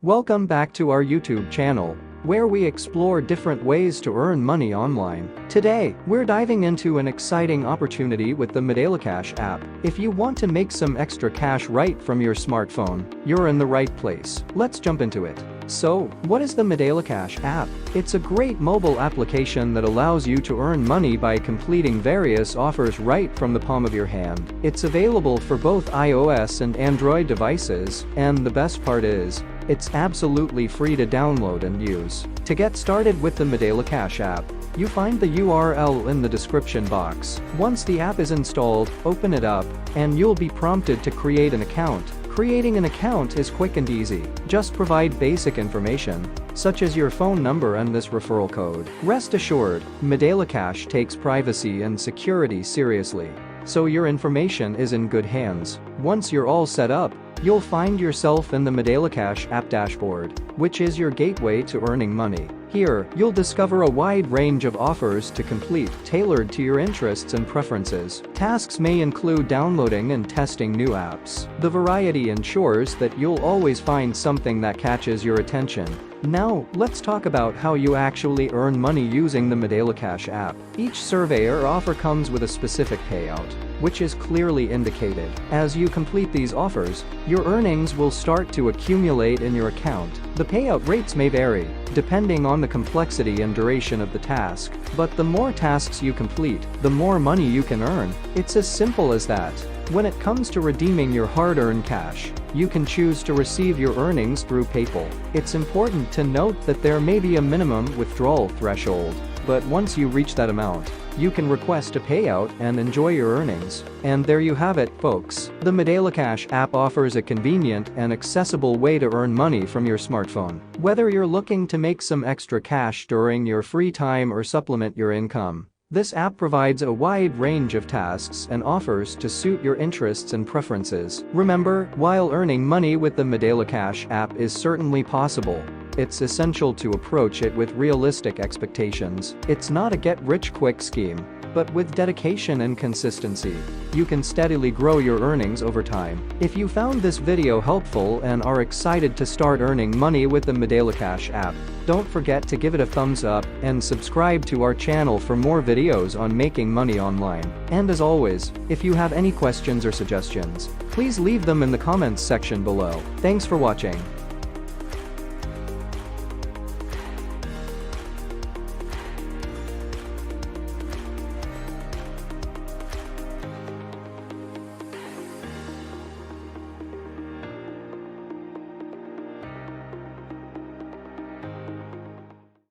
Welcome back to our YouTube channel, where we explore different ways to earn money online. Today, we're diving into an exciting opportunity with the MyDailyCash app. If you want to make some extra cash right from your smartphone, you're in the right place. Let's jump into it. So, what is the MyDailyCash app? It's a great mobile application that allows you to earn money by completing various offers right from the palm of your hand. It's available for both iOS and Android devices, and the best part is, it's absolutely free to download and use. To get started with the MyDailyCash app, you find the URL in the description box. Once the app is installed, open it up, and you'll be prompted to create an account. Creating an account is quick and easy. Just provide basic information, such as your phone number and this referral code. Rest assured, MyDailyCash takes privacy and security seriously, so your information is in good hands. Once you're all set up, you'll find yourself in the MyDailyCash app dashboard, which is your gateway to earning money. Here, you'll discover a wide range of offers to complete, tailored to your interests and preferences. Tasks may include downloading and testing new apps. The variety ensures that you'll always find something that catches your attention. Now, let's talk about how you actually earn money using the MyDailyCash app. Each survey or offer comes with a specific payout, which is clearly indicated. As you complete these offers, your earnings will start to accumulate in your account. The payout rates may vary, depending on the complexity and duration of the task, but the more tasks you complete, the more money you can earn. It's as simple as that. When it comes to redeeming your hard-earned cash, you can choose to receive your earnings through PayPal. It's important to note that there may be a minimum withdrawal threshold, but once you reach that amount, you can request a payout and enjoy your earnings. And there you have it, folks. The MyDailyCash app offers a convenient and accessible way to earn money from your smartphone. Whether you're looking to make some extra cash during your free time or supplement your income, this app provides a wide range of tasks and offers to suit your interests and preferences. Remember, while earning money with the MyDailyCash app is certainly possible, it's essential to approach it with realistic expectations. It's not a get-rich-quick scheme, but with dedication and consistency, you can steadily grow your earnings over time. If you found this video helpful and are excited to start earning money with the MyDailyCash app, don't forget to give it a thumbs up and subscribe to our channel for more videos on making money online. And as always, if you have any questions or suggestions, please leave them in the comments section below. Thanks for watching.